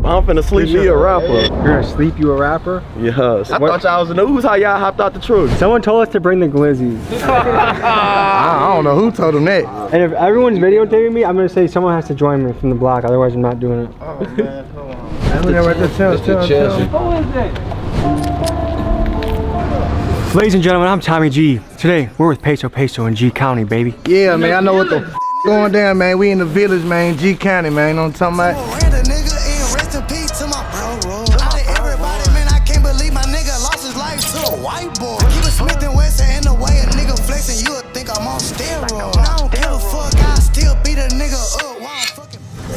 I'm finna sleep me a rapper. You're gonna sleep you a rapper? Yes. I thought y'all was in the ooze how y'all hopped out the truck. Someone told us to bring the glizzy. I don't know who told him that. And if everyone's videotaping me, I'm gonna say someone has to join me from the block, otherwise I'm not doing it. Oh man, come on. Who is it? Ladies and gentlemen, I'm Tommy G. Today, we're with Peso in G County, baby. Yeah, man, I know what the going down, man. We in the village, man, G County, man. You know what I'm talking about?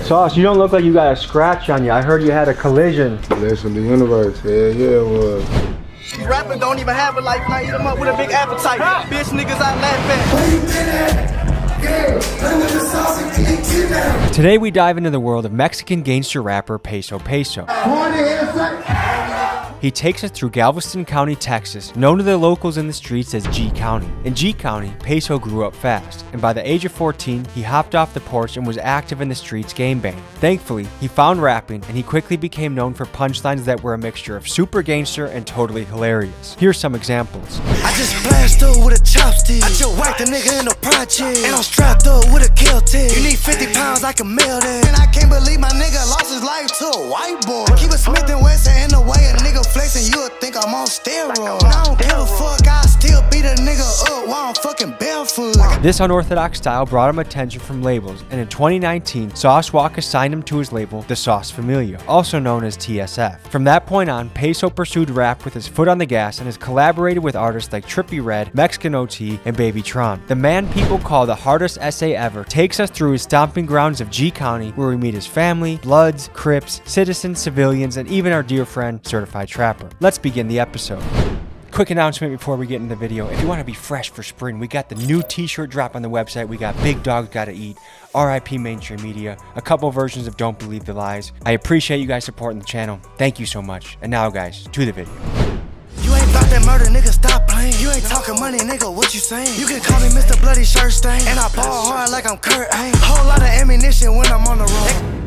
Sauce, you don't look like you got a scratch on you. I heard you had a collision. Listen, the universe, yeah, it was. These rappers don't even have a life, now eat them up with a big appetite. Bitch niggas I laugh at. Today we dive into the world of Mexican gangster rapper Peso. He takes us through Galveston County, Texas, known to the locals in the streets as G County. In G County, Peso grew up fast, and by the age of 14, he hopped off the porch and was active in the streets game banging. Thankfully, he found rapping, and he quickly became known for punchlines that were a mixture of super gangster and totally hilarious. Here's some examples. I just blast through with a chopstick. I just whacked a nigga in the project, and I'm strapped up with a kill tip. You need 50 pounds, I can mail that. And I can't believe my nigga lost his life to a white boy. Keep it Smith and Wesson in the way a nigga flexing, you would think I'm on steroids. I don't give a fuck, I still beat a nigga up while I'm fucking barefoot. This unorthodox style brought him attention from labels, and in 2019, Sauce Walka signed him to his label, The Sauce Familia, also known as TSF. From that point on, Peso pursued rap with his foot on the gas and has collaborated with artists like Trippie Redd, Mexican OT, and Baby Tron. The man people call the hardest essay ever takes us through his stomping grounds of G County, where we meet his family, Bloods, Crips, citizens, civilians, and even our dear friend, Certified Trapper. Let's begin the episode. Quick announcement before we get into the video. If you want to be fresh for spring, we got the new t-shirt drop on the website. We got Big Dogs Gotta Eat, RIP Mainstream Media, a couple versions of Don't Believe the Lies. I appreciate you guys supporting the channel. Thank you so much. And now guys, to the video. You ain't about that murder, nigga, stop playing. You ain't talking money, nigga, what you saying? You can call me Mr. Bloody Shirt Stain, and I ball hard like I'm Kurt Angle. Whole lot of ammunition when I'm on the road.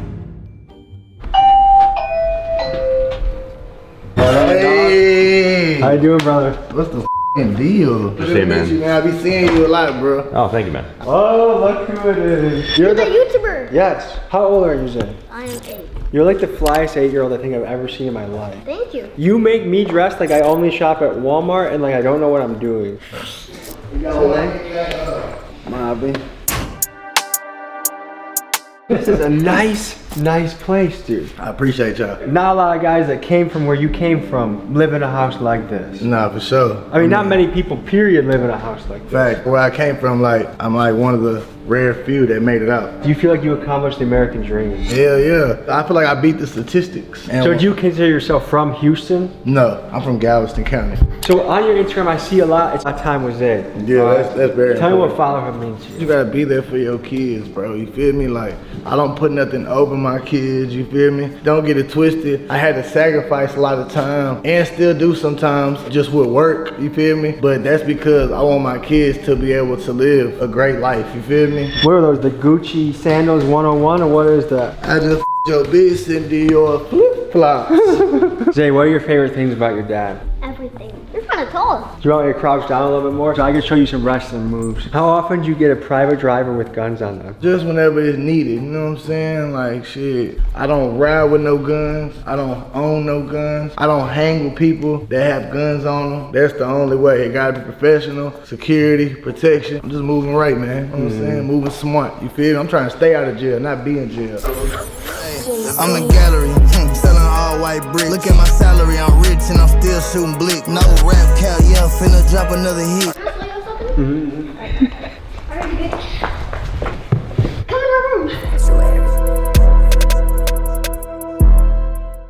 Hey! How you doing, brother? What's the deal? Say, man. I be seeing you a lot, bro. Oh, thank you, man. Oh, look who it is. You're the YouTuber. Yes. How old are you, Zay? I am 8. You're like the flyest 8-year-old I think I've ever seen in my life. Thank you. You make me dress like I only shop at Walmart and like I don't know what I'm doing. You got Mobby. This is a nice place, dude. I appreciate y'all. Not a lot of guys that came from where you came from live in a house like this. Nah, for sure. I mean, not many people, period, live in a house like this. Fact, where I came from, like, I'm like one of the rare few that made it out. Do you feel like you accomplished the American dream? Hell yeah. I feel like I beat the statistics. And So do you consider yourself from Houston? No, I'm from Galveston County. So on your Instagram, I see a lot, it's "My time was it." Yeah, that's very Tell me what important. fatherhood means to you. You gotta be there for your kids, bro. You feel me? Like, I don't put nothing over my kids, you feel me? Don't get it twisted. I had to sacrifice a lot of time and still do sometimes just with work, you feel me? But that's because I want my kids to be able to live a great life, you feel me? What are those, the Gucci Sandals 101 or what is that? I just your bitch and do your flip-flops. Zay, what are your favorite things about your dad? Everything. You're kind of tall. Do you want me to crouch down a little bit more so I can show you some wrestling moves? How often do you get a private driver with guns on them? Just whenever it's needed, you know what I'm saying? Like, shit, I don't ride with no guns. I don't own no guns. I don't hang with people that have guns on them. That's the only way. It gotta be professional, security, protection. I'm just moving right, man. You know what I'm saying? Moving smart, you feel me? I'm trying to stay out of jail, not be in jail. I'm in gallery, selling all white bricks. Look at my salary, I'm rich and I'm still shooting blick. No rap cow, yeah, finna drop another hit. Alright, good. Come in my room.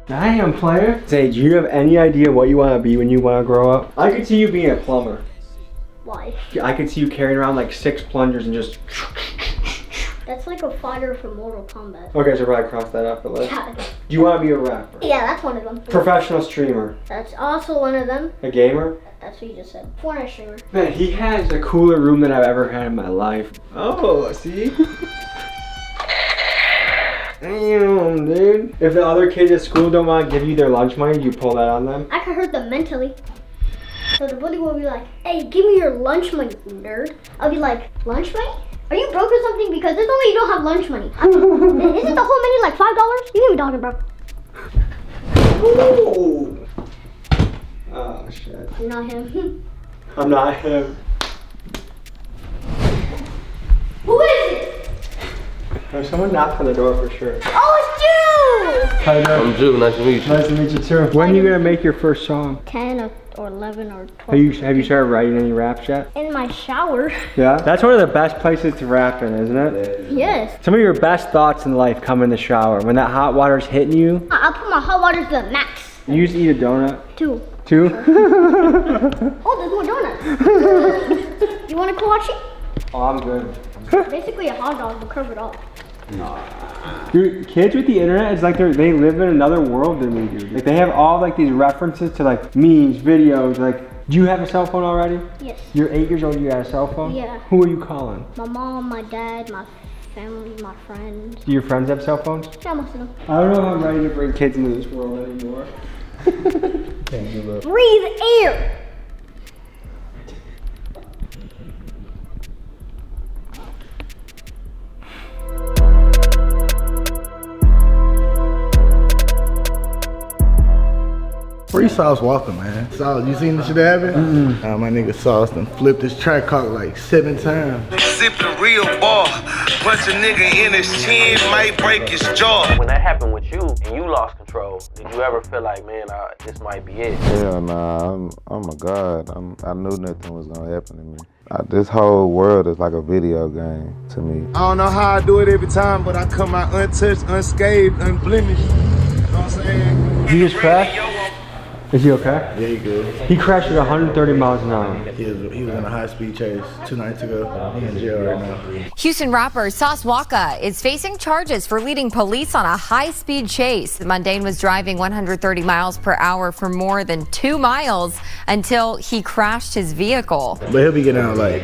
Damn, player. Zay, do you have any idea what you want to be when you want to grow up? I could see you being a plumber. Why? I could see you carrying around like 6 plungers and just... That's like a fighter from Mortal Kombat. Okay, so probably cross that off the list. Yeah. Do you want to be a rapper? Yeah, that's one of them. Professional streamer? That's also one of them. A gamer? That's what you just said. Fortnite streamer. Man, he has a cooler room than I've ever had in my life. Oh, see? Damn, dude. If the other kids at school don't want to give you their lunch money, you pull that on them? I could hurt them mentally. So the bully will be like, hey, give me your lunch money, nerd. I'll be like, lunch money? Are you broke or something? Because there's no way you don't have lunch money. Isn't the whole menu like $5? You can be talking, bro. Ooh. Oh, shit. You're not him. I'm not him. Who is it? There's someone knocked on the door for sure. Oh, it's you! Hi there. I'm Drew, nice to meet you. Nice to meet you too. When are you gonna make your first song? 10 or 11 or 12. Have you started writing any raps yet? In my shower. Yeah? That's one of the best places to rap in, isn't it? Yes. Some of your best thoughts in life come in the shower. When that hot water's hitting you, I'll put my hot water to the max. you used to eat a donut. 2. Too? Oh, there's more donuts. You want a kolache? Oh, I'm good. Basically a hot dog, but curve it up. Dude, kids with the internet, it's like they live in another world than we do. Like they have all like these references to like memes, videos. Like, do you have a cell phone already? Yes. You're 8 years old. You got a cell phone? Yeah. Who are you calling? My mom, my dad, my family, my friends. Do your friends have cell phones? Yeah, most of them. I don't know if I'm ready to bring kids into this world anymore. Breathe air. Free Sauce Walka, man. Sauce, you seen this shit happen? My nigga Sauce done flipped his track cock like 7 times. Sipping real ball, punch a nigga in his chin, might break his jaw. When that happened with you and you lost control, did you ever feel like, man, this might be it? Hell nah, oh my God, I knew nothing was gonna happen to me. This whole world is like a video game to me. I don't know how I do it every time, but I come out untouched, unscathed, unblemished. You know what I'm saying? He just crashed? Is he okay? Yeah, he good. He crashed at 130 miles an hour. He was in a high-speed chase 2 nights ago. He in jail right now. Houston rapper Sauce Walka is facing charges for leading police on a high-speed chase. The Mundane was driving 130 miles per hour for more than 2 miles until he crashed his vehicle. But he'll be getting out like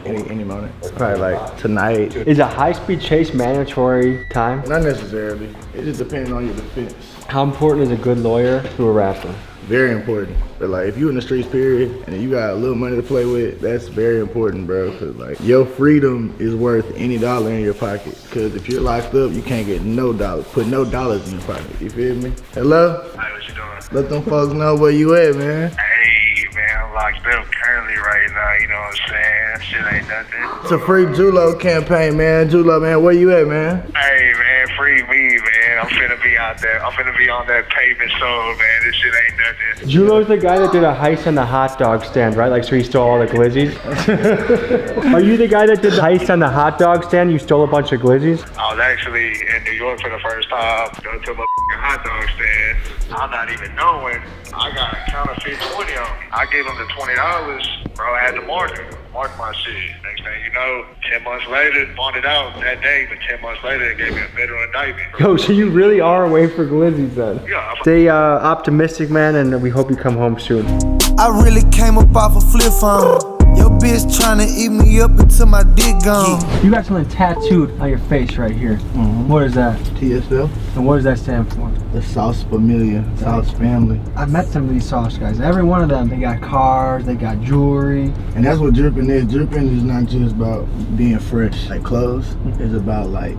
any moment. Probably like tonight. Is a high-speed chase mandatory time? Not necessarily. It just depends on your defense. How important is a good lawyer to a rapper? Very important. But like, if you in the streets, period, and you got a little money to play with, that's very important, bro. Cause like, your freedom is worth any dollar in your pocket. Cause if you're locked up, you can't get no dollars. Put no dollars in your pocket. You feel me? Hello? Hey, what you doing? Let them folks know where you at, man. Hey, man, I'm locked up currently right now, you know what I'm saying? That shit ain't nothing. It's a free Julo campaign, man. Julo, man, where you at, man? Hey, man, free me, man. I'm finna be out there. I'm finna be on that pavement soul, man. This shit ain't nothing. Julo's the guy that did a heist on the hot dog stand, right? Like, so he stole all the glizzies? Are you the guy that did the heist on the hot dog stand? You stole a bunch of glizzies? I was actually in New York for the first time. Go to my hot dog stand. I'm not even knowing. I got a counterfeit 20 on me. I gave him the $20. Bro, I had to mark my shit. Next thing you know, 10 months later, bought it out that day, but 10 months later, they gave me a federal indictment. Yo, so you really are away for glizzies then? Yeah. Stay optimistic, man, and we hope you come home soon. I really came up off a flip phone. Your bitch tryna eat me up until my dick gone. You got something tattooed on your face right here. What is that? TSL. And what does that stand for? The Sauce Familia, Sauce Family. I've met some of these sauce guys. Every one of them, they got cars, they got jewelry. And that's what dripping is. Dripping is not just about being fresh, like clothes. It's about like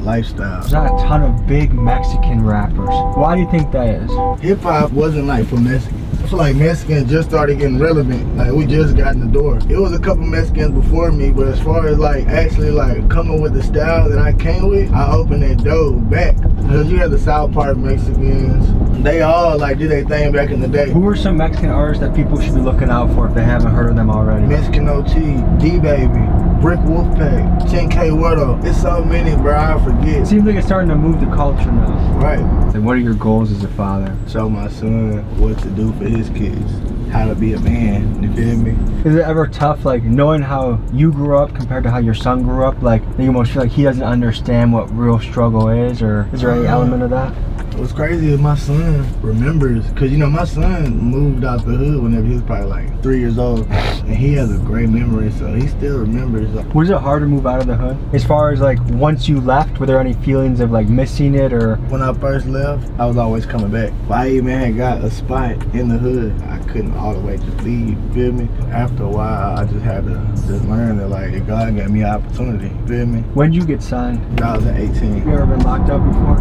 lifestyle. There's not a ton of big Mexican rappers. Why do you think that is? Hip hop wasn't like for Mexicans. I feel like Mexicans just started getting relevant. Like we just got in the door. It was a couple Mexicans before me, but as far as like actually like coming with the style that I came with, I opened that door back. Because you had the South Park Mexicans. They all like did their thing back in the day. Who are some Mexican artists that people should be looking out for if they haven't heard of them already? Mexican OT, D-Baby, Brick Wolfpack, 10K Wordo. It's so many, bro, I forget. It seems like it's starting to move the culture now. Right. So what are your goals as a father? Show my son what to do for his kids. How to be a man, you feel me? Is it ever tough, like, knowing how you grew up compared to how your son grew up? Like, you almost feel like he doesn't understand what real struggle is, or is there any element of that? What's crazy is my son remembers, cause you know my son moved out the hood whenever he was probably like 3 years old, and he has a great memory, so he still remembers. Was it hard to move out of the hood? As far as like once you left, were there any feelings of like missing it or? When I first left, I was always coming back. If I even had got a spot in the hood, I couldn't all the way just leave, you feel me? After a while, I just had to just learn that like if God gave me an opportunity, you feel me? When did you get signed? I was at 18. You ever been locked up before?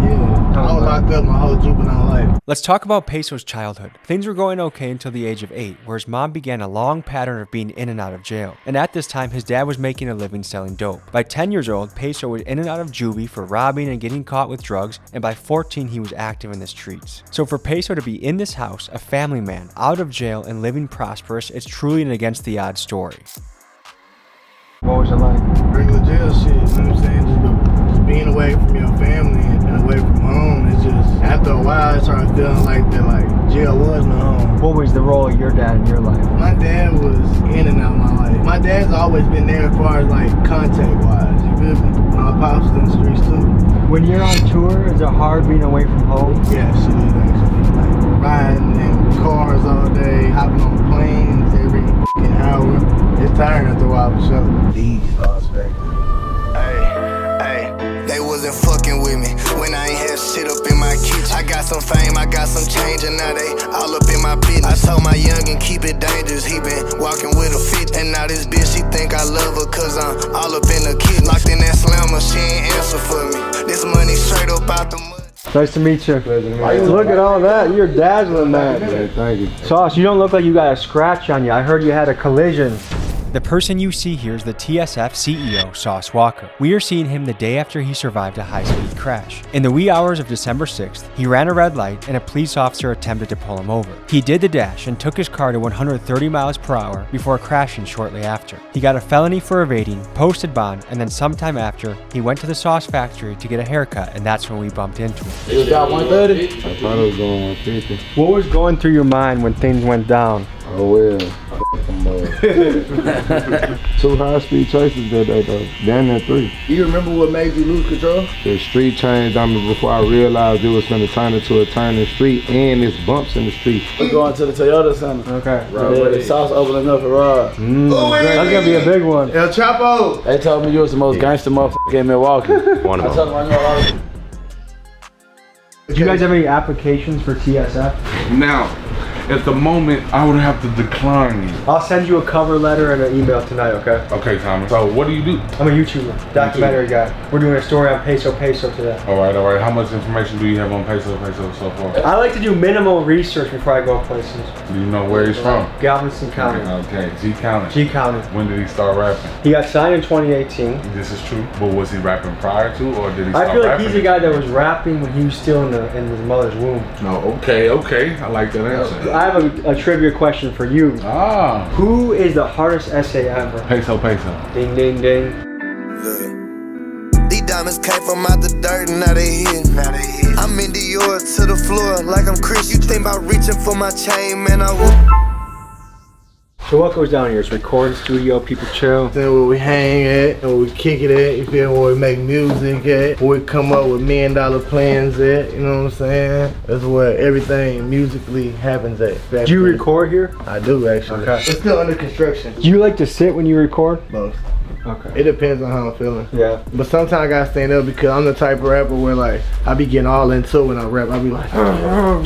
Yeah, I was locked up my whole juvenile life. Let's talk about Peso's childhood. Things were going okay until the age of 8, where his mom began a long pattern of being in and out of jail. And at this time, his dad was making a living selling dope. By 10 years old, Peso was in and out of juvie for robbing and getting caught with drugs, and by 14, he was active in the streets. So for Peso to be in this house, a family man, out of jail and living prosperous, it's truly an against the odds story. What was it like? Regular jail shit, you know what I'm saying? Just being away from your family and away from home, it's just, after a while, I started feeling like that, like, jail was my home. What was the role of your dad in your life? My dad was in and out of my life. My dad's always been there as far as, like, contact-wise, you feel me? My pops was in the streets, too. When you're on tour, is it hard being away from home? Yeah, shit is actually. Like, riding in cars all day, hopping on planes every fucking hour. It's tiring after a while, for sure. These thoughts back Hey, they wasn't fucking with me when I ain't had shit up in my kitchen. I got some fame, I got some change, and now they all up in my business. I told my youngin' keep it dangerous, he been walking with a fit. And now this bitch, she think I love her cause I'm all up in the kitchen. Locked in that slammer, she ain't answer for me. This money straight up out the mud. Nice to meet you. Look at all that. You're dazzling, man. Yeah, thank you. Sauce, you don't look like you got a scratch on you. I heard you had a collision. The person you see here is the TSF CEO, Sauce Walka. We are seeing him the day after he survived a high-speed crash. In the wee hours of December 6th, he ran a red light and a police officer attempted to pull him over. He did the dash and took his car to 130 miles per hour before crashing shortly after. He got a felony for evading, posted bond, and then sometime after, he went to the sauce factory to get a haircut, and that's when we bumped into him. It was got 130? I thought it was going 150. What was going through your mind when things went down? Oh well. Two high-speed chases that day though. Down there 3. You remember what made you lose control? The street changed on me before I realized it was gonna turn into a turning street, and it's bumps in the street. We're going to the Toyota Center. Okay. Right. The sauce opening up for Rod. That's gonna be a big one. El Chapo! They told me you was the most gangster motherfucker in Milwaukee. One of them. I know a lot of. Do you guys have any applications for TSF? Now, at the moment, I would have to decline you. I'll send you a cover letter and an email tonight, okay? Okay, Tommy. So, what do you do? I'm a YouTuber, documentary guy. We're doing a story on Peso today. All right, all right. How much information do you have on Peso so far? I like to do minimal research before I go places. Do you know where he's from? Galveston County. Okay, G County. G County. When did he start rapping? He got signed in 2018. This is true. But was he rapping prior to, or did he start I feel like rapping? he's the guy that was rapping when he was still in his mother's womb. No, okay. I like that answer. I have a trivia question for you. Ah. Who is the hardest essay ever? Peso. Ding, ding, ding. Look, these diamonds came from out the dirt and now they hit. I'm in Dior to the floor like I'm Chris. You think about reaching for my chain, man, I will. So what goes down here? It's recording studio, people chill. Then where we hang at, and where we kick it at, you feel me? Where we make music at, where we come up with $1 million plans at, you know what I'm saying? That's where everything musically happens at. Do you record here? I do, actually. Okay. It's still under construction. Do you like to sit when you record? Most. Okay. It depends on how I'm feeling. Yeah. But sometimes I gotta stand up because I'm the type of rapper where like I be getting all into it when I rap. I be like, you know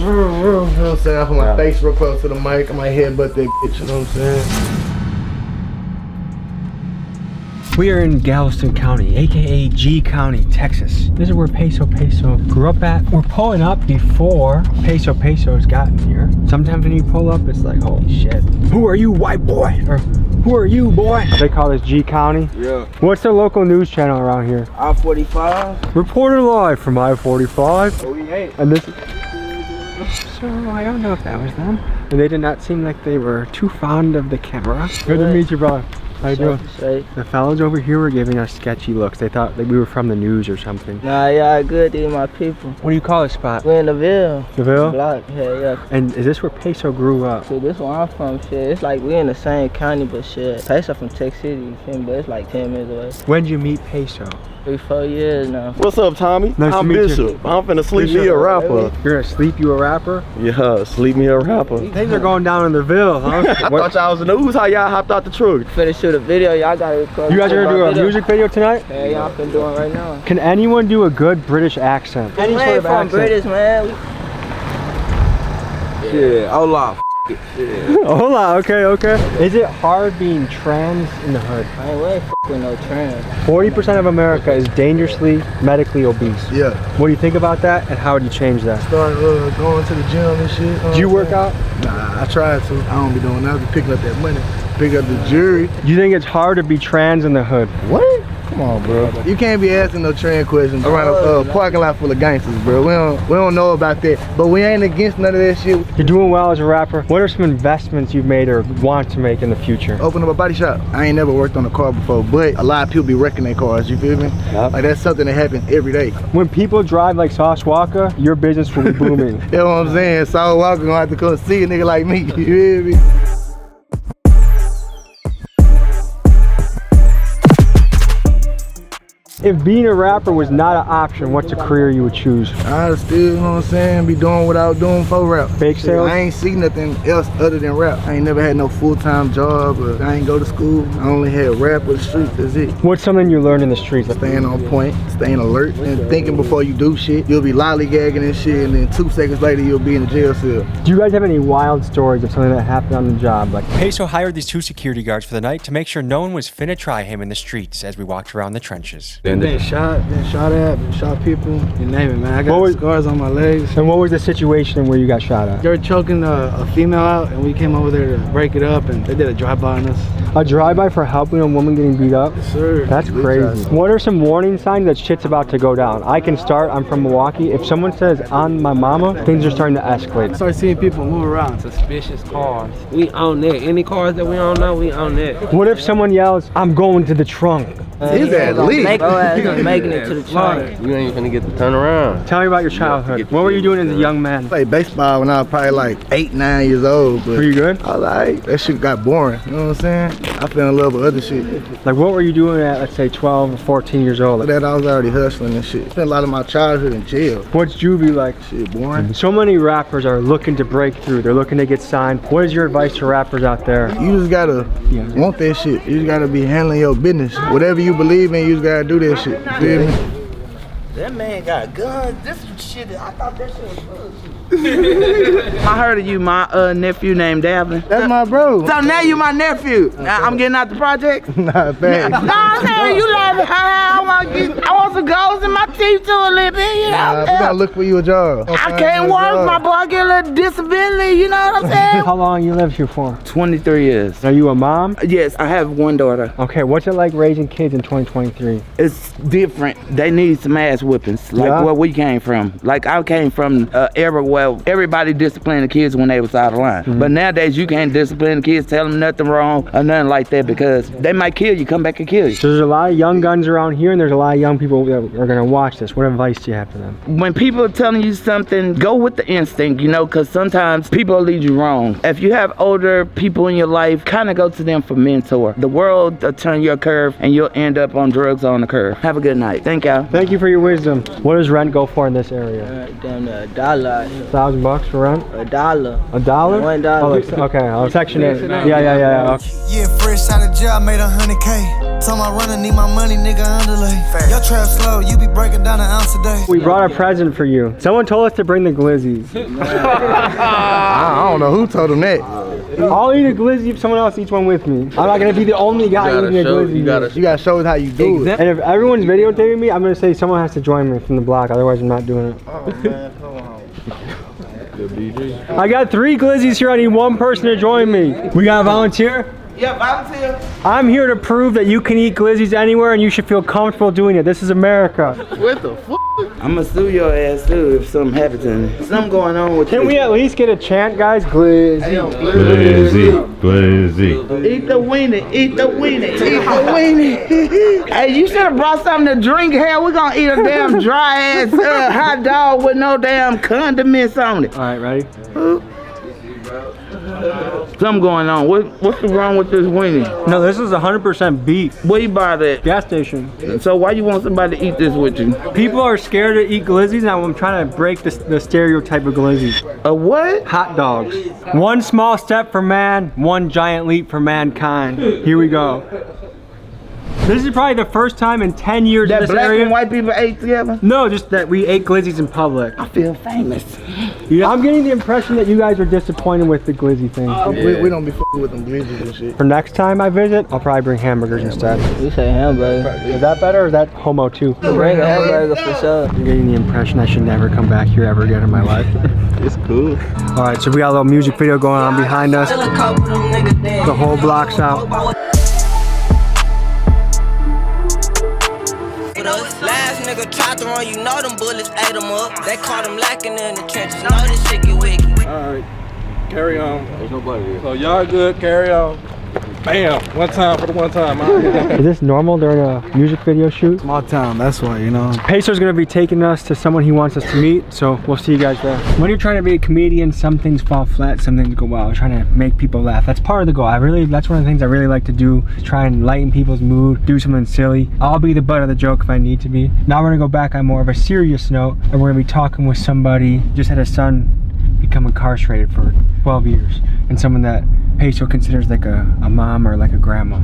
what I'm saying? I put my face real close to the mic. I might headbutt that bitch, you know what I'm saying? We are in Galveston County, aka G County, Texas. This is where Peso grew up at. We're pulling up before Peso has gotten here. Sometimes when you pull up, it's like, holy shit. Who are you, white boy? Or who are you, boy? They call this G County. Yeah. What's the local news channel around here? I-45. Reporter live from I-45. Oh, we ain't. And this. So I don't know if that was them. And they did not seem like they were too fond of the camera. Good to meet you, bro. How you doing? The fellas over here were giving us sketchy looks. They thought that we were from the news or something. Nah, yeah, good. These my people. What do you call this spot? We're in the Ville. The Ville? Block. Yeah. And is this where Peso grew up? See, this where I'm from, shit. It's like we in the same county, but shit. Peso from Texas City, you feel me? But it's like 10 minutes away. When did you meet Peso? 3-4 years now. What's up, Tommy? Nice to meet Bishop. you. I'm finna sleep me a rapper. You're gonna sleep you a rapper? Yeah, sleep me a rapper. Things are going down in the Ville, huh? I thought y'all was in the news. How y'all hopped out the truck? Finna shoot a video. Y'all gotta record. You guys are gonna do a music video tonight? Yeah, y'all been doing right now. Can anyone do a good British accent? Any sort of from accent? British, man. Shit, hola. Hola, okay. Is it hard being trans in the hood? I ain't way with no trans. 40% of America is dangerously medically obese. Yeah. What do you think about that, and how would you change that? Started going to the gym and shit. Do you work out? Nah, I tried to. I don't be doing nothing. Picking up that money. Pick up the jury. Do you think it's hard to be trans in the hood? What? Come on, bro. You can't be asking no trans questions around a parking lot full of gangsters, bro. We don't know about that, but we ain't against none of that shit. You're doing well as a rapper. What are some investments you've made or want to make in the future? Open up a body shop. I ain't never worked on a car before, but a lot of people be wrecking their cars, you feel me? Yep. Like that's something that happens every day. When people drive like Sauce Walka, your business will be booming. You know what I'm saying? Sauce Walka gonna have to come see a nigga like me, you feel me? If being a rapper was not an option, what's a career you would choose? I'd still, you know what I'm saying, be doing what I was doing for rap. Fake sales? I ain't seen nothing else other than rap. I ain't never had no full-time job, or I ain't go to school. I only had rap with the street, that's it. What's something you learned in the streets? Staying on point, staying alert, and thinking before you do shit. You'll be lollygagging and shit, and then 2 seconds later, you'll be in the jail cell. Do you guys have any wild stories of something that happened on the job? Like Peso hired these 2 security guards for the night to make sure no one was finna try him in the streets as we walked around the trenches. Been shot at, been shot people, you name it, man. I got scars on my legs. And what was the situation where you got shot at? They were choking a female out, and we came over there to break it up, and they did a drive-by on us. A drive-by for helping a woman getting beat up? Yes, sir. That's crazy. What are some warning signs that shit's about to go down? I can start, I'm from Milwaukee. If someone says, on my mama, things are starting to escalate. Start seeing people move around. Suspicious cars. We own that. Any cars that we don't know, we own that. What if someone yells, I'm going to the trunk? He's at least. Making it to the trunk. You ain't even gonna get to turn around. Tell me about your childhood. What were you doing as a young man? I played baseball when I was probably like 8, 9 years old. But were you good? I was like, that shit got boring. You know what I'm saying? I fell in love with other shit. Like what were you doing at, let's say, 12 or 14 years old? That I was already hustling and shit. Spent a lot of my childhood in jail. What's juvie like? Shit, boring. So many rappers are looking to break through. They're looking to get signed. What is your advice to rappers out there? You just gotta want that shit. You just gotta be handling your business. Whatever you believe in, you just gotta do that shit. You feel me? That man got guns. This shit, I thought that shit was bullshit. I heard of you, my nephew named Davin. That's my bro. So now you my nephew. Now I'm getting out the project. Nah, thanks. No, I'm saying you laughing. I want some goals in my teeth too a little bit. You know. We gotta look for you a job. I can't work, my boy. I get a little disability. You know what I'm saying? How long you lived here for? 23 years. Are you a mom? Yes, I have one daughter. Okay, what's it like raising kids in 2023? It's different. They need some ass whippings, like where we came from. Like I came from an era where everybody disciplined the kids when they was out of line. But nowadays you can't discipline the kids, tell them nothing wrong or nothing like that because they might kill you, come back and kill you. So there's a lot of young guns around here and there's a lot of young people that are gonna watch this. What advice do you have for them? When people are telling you something, go with the instinct, you know, because sometimes people will lead you wrong. If you have older people in your life, kind of go to them for mentor. The world will turn your curve and you'll end up on drugs on the curve. Have a good night. Thank y'all. Thank you for your wisdom. What does rent go for in this area? Damn, $1. $1,000 for rent? $1. $1? $1. Oh, okay, I'll section it. Yeah. Yeah, fresh out of jail, made 100K. Tell my runner, need my money, nigga, underlay. Your trap slow, you be breaking down an ounce a day. We brought a present for you. Someone told us to bring the glizzies. I don't know who told them that. I'll eat a glizzy if someone else eats one with me. I'm not gonna be the only guy eating a glizzy. You gotta show us how you do it. And if everyone's videotaping me, I'm gonna say someone has to join me from the block, otherwise I'm not doing it. Oh man, come on. I got 3 glizzies here, I need one person to join me. We got a volunteer? Yeah, volunteer. I'm here to prove that you can eat glizzies anywhere and you should feel comfortable doing it. This is America. What the fuck? I'ma sue your ass too if something happens to me. Something going on with you. Can we at least get a chant, guys? Glizzy. Glizzy, glizzy. Eat the weenie, eat the weenie, eat the weenie. Hey, you should have brought something to drink. Hell, we gonna eat a damn dry ass hot dog with no damn condiments on it. All right, ready? Something going on. What's wrong with this weenie? No, this is 100% beef. Where you buy that? Gas station. So why you want somebody to eat this with you? People are scared to eat glizzies, and I'm trying to break the stereotype of glizzies. A what? Hot dogs. One small step for man, one giant leap for mankind. Here we go. This is probably the first time in 10 years in this black area. and white people ate together? No, just that we ate glizzies in public. I feel famous. Yeah, I'm getting the impression that you guys are disappointed with the glizzy thing. We don't be f***ing with them glizzies and shit. For next time I visit, I'll probably bring hamburgers instead. You say hamburger. Is that better or is that homo too? Bring a hamburger for sure. I'm getting the impression I should never come back here ever again in my life. It's cool. All right, so we got a little music video going on behind us. The whole block's out. Last nigga tried to run, you know them bullets ate them up. They caught him lacking in the trenches, know this shit get wicked. Alright, carry on. There's nobody here. So y'all good, carry on. Bam! One time for the one time. Is this normal during a music video shoot? Small town, that's why, you know. Peso's gonna be taking us to someone he wants us to meet, so we'll see you guys there. When you're trying to be a comedian, some things fall flat, some things go well. Trying to make people laugh. That's part of the goal. That's one of the things I really like to do, is try and lighten people's mood, do something silly. I'll be the butt of the joke if I need to be. Now we're gonna go back on more of a serious note, and we're gonna be talking with somebody who just had a son become incarcerated for 12 years, and someone that Peso considers like a mom or like a grandma.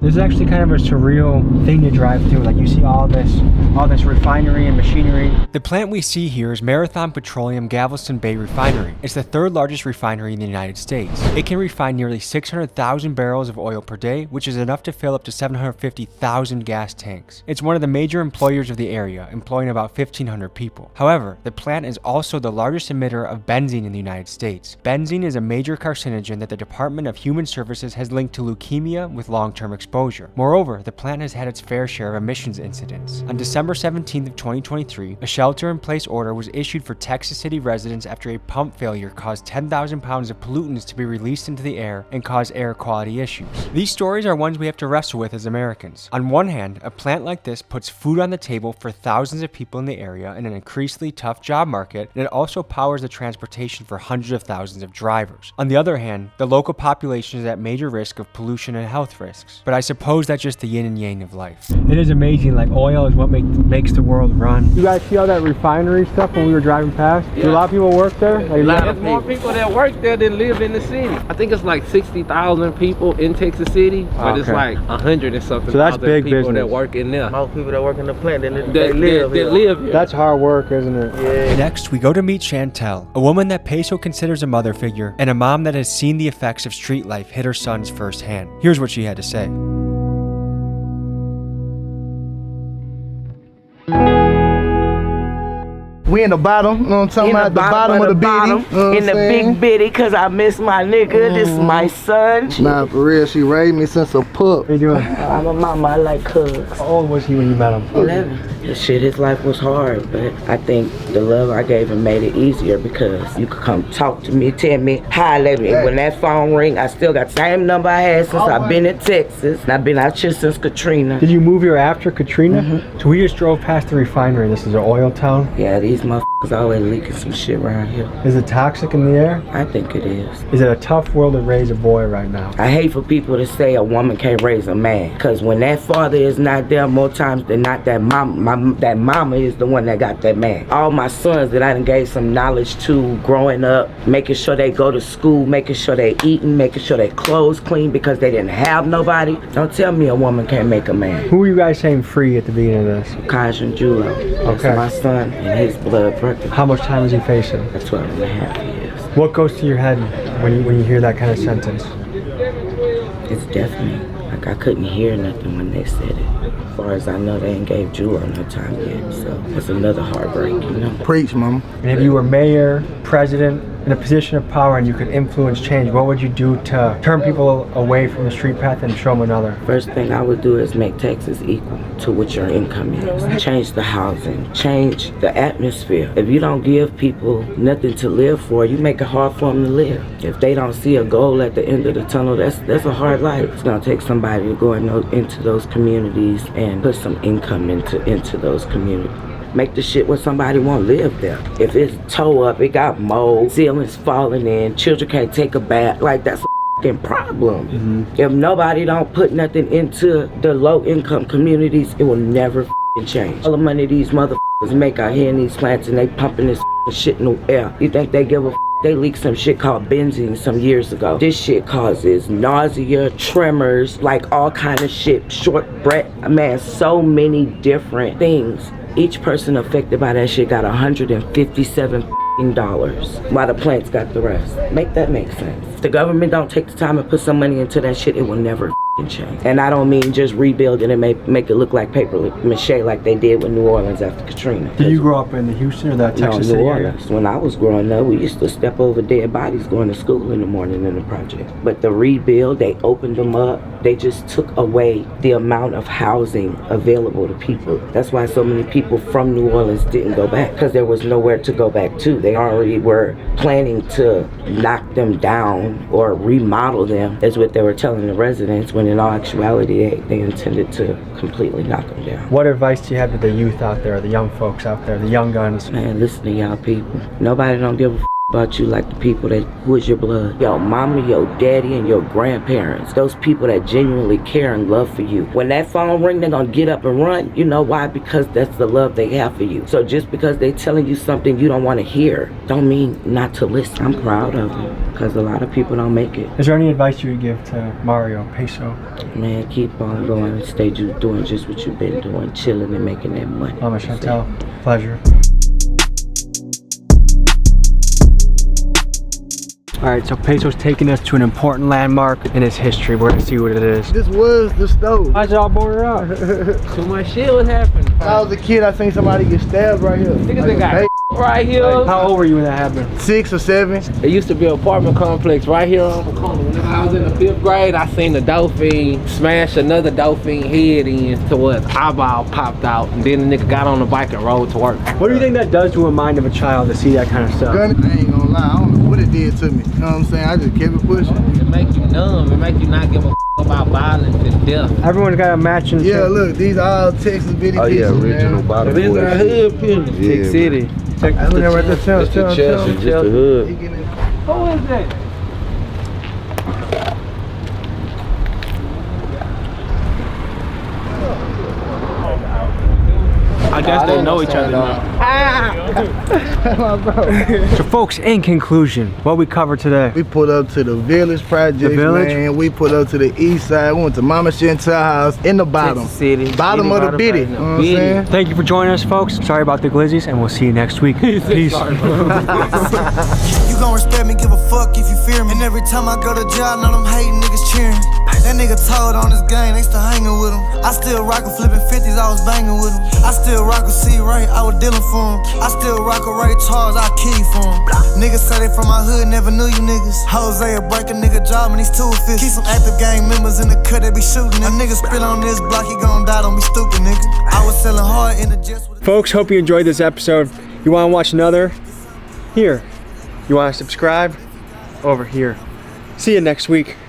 This is actually kind of a surreal thing to drive through. Like you see all this refinery and machinery. The plant we see here is Marathon Petroleum Galveston Bay Refinery. It's the third largest refinery in the United States. It can refine nearly 600,000 barrels of oil per day, which is enough to fill up to 750,000 gas tanks. It's one of the major employers of the area, employing about 1,500 people. However, the plant is also the largest emitter of benzene in the United States. Benzene is a major carcinogen that the Department of Human Services has linked to leukemia with long-term exposure. Moreover, the plant has had its fair share of emissions incidents. On December 17th of 2023, a shelter-in-place order was issued for Texas City residents after a pump failure caused 10,000 pounds of pollutants to be released into the air and caused air quality issues. These stories are ones we have to wrestle with as Americans. On one hand, a plant like this puts food on the table for thousands of people in the area in an increasingly tough job market, and it also powers the transportation for hundreds of thousands of drivers. On the other hand, the local population is at major risk of pollution and health risks. But I suppose that's just the yin and yang of life. It is amazing, like oil is what makes the world run. You guys see all that refinery stuff when we were driving past? Yeah. Do a lot of people work there? Like, There's more people that work there than live in the city. I think it's like 60,000 people in Texas City, but it's like 100 and something. So that's big people business. that work in there. Most people that work in the plant, they live here. That's hard work, isn't it? Yeah. Next, we go to meet Chantel, a woman that Peso considers a mother figure, and a mom that has seen the effects of street life hit her sons firsthand. Here's what she had to say. We in the bottom, you know what I'm talking about? The bottom of the bitty. You know what in the I'm saying? big bitty, cause I miss my nigga. This is my son. Nah, for real, she raised me since a pup. How you doing? I'm a mama, I like hugs. How old was he when you met him? 11. The shit, his life was hard, but I think the love I gave him made it easier because you could come talk to me, tell me, hi, lady. When that phone ring, I still got the same number I had since I've been in Texas. And I've been out here since Katrina. Did you move here after Katrina? So we just drove past the refinery. This is an oil town? Yeah, these motherfuckers always leaking some shit around here. Is it toxic in the air? I think it is. Is it a tough world to raise a boy right now? I hate for people to say a woman can't raise a man. Because when that father is not there, more times than not, that mama is the one that got that man. All my sons that I done gave some knowledge to growing up, making sure they go to school, making sure they eating, making sure they clothes clean because they didn't have nobody. Don't tell me a woman can't make a man. Who were you guys saying free at the beginning of this? Kaj and Julo. Okay. That's my son and his blood brother. How much time is he facing? 12 and a half years. What goes to your head when you hear that kind of sentence? It's deafening. I like I couldn't hear nothing when they said it. As far as I know, they ain't gave Jewel no time yet, so it's another heartbreak, you know. Preach, mama. And if you were mayor, president, in a position of power and you could influence change, what would you do to turn people away from the street path and show them another? First thing I would do is make Texas equal to what your income is. Change the housing, change the atmosphere. If you don't give people nothing to live for, you make it hard for them to live. If they don't see a goal at the end of the tunnel, that's a hard life. It's gonna take somebody to go into those communities and put some income into those communities. Make the shit where somebody won't live there. If it's toe up, it got mold, ceilings falling in, children can't take a bath, like that's a fucking problem. If nobody don't put nothing into the low income communities, it will never change. All the money these motherfuckers make out here in these plants and they pumping this shit in the air. You think they give a They leaked some shit called benzene some years ago. This shit causes nausea, tremors, like all kind of shit, short breath. Man, so many different things. Each person affected by that shit got $157 while the plants got the rest. Make that make sense. If the government don't take the time and put some money into that shit, it will never change. And I don't mean just rebuild it and make it look like paper mache like they did with New Orleans after Katrina. Did you grow up in the Houston or that Texas City area? New Orleans. When I was growing up, we used to step over dead bodies going to school in the morning in the project. But the rebuild, they opened them up. They just took away the amount of housing available to people. That's why so many people from New Orleans didn't go back, because there was nowhere to go back to. They already were planning to knock them down or remodel them, is what they were telling the residents, when in all actuality they intended to completely knock them down. What advice do you have to the youth out there, the young folks out there, the young guns? Man, listen to y'all people. Nobody don't give a about you like the people who is your blood. Your mama, your daddy, and your grandparents. Those people that genuinely care and love for you. When that phone ring, they're gonna get up and run. You know why? Because that's the love they have for you. So just because they telling you something you don't want to hear, don't mean not to listen. I'm proud of them, because a lot of people don't make it. Is there any advice you would give to Mario, Peso? Man, keep on going and stay doing just what you've been doing, chilling and making that money. Mama Chantel, pleasure. Alright, so Peso's taking us to an important landmark in his history. We're gonna see what it is. This was the stove. How'd y'all board up? So much shit was happening. When I was a kid, I seen somebody get stabbed right here. Niggas like got right here. How old were you when that happened? 6 or 7. There used to be an apartment complex right here on the corner. When I was in the 5th grade, I seen the dolphin smash another dolphin head in to what eyeball popped out, and then the nigga got on the bike and rode to work. What do you think that does to a mind of a child to see that kind of stuff? I ain't gonna lie, I don't know what it did to me. You know what I'm saying? I just kept it pushing. It make you numb. It make you not give a about violence and death. Everyone's got a matching. Yeah, look, these are all Texas video pictures. Oh yeah, original bottle. These are hood pictures. Big City. That's the right there. Just the hood. Who is that? I guess they know each other now. So folks, in conclusion, what we covered today? We pulled up to the Village Project, man. We pulled up to the east side. We went to Mama Chantel house in the bottom. Texas City. Bottom of the bitty. You know what I'm saying? Thank you for joining us, folks. Sorry about the glizzies, and we'll see you next week. Peace. You gon' respect me, give a fuck if you fear me. And every time I go to jail, know them hating niggas cheering. That nigga told on this gang, they still hanging with him. I still rock flipping 50s, I was banging with him. I still rock C Ray, I was dealing for him. I still rock Ray Charles, I key for him. Niggas say they from my hood, never knew you niggas. Jose will break a nigga job and he's 250. Keep some active gang members in the cut, they be shooting. A nigga spill on this block, he gon' die, don't be stupid, nigga. I was selling hard in the jets with Folks, hope you enjoyed this episode. You wanna watch another? Here. You wanna subscribe? Over here. See you next week.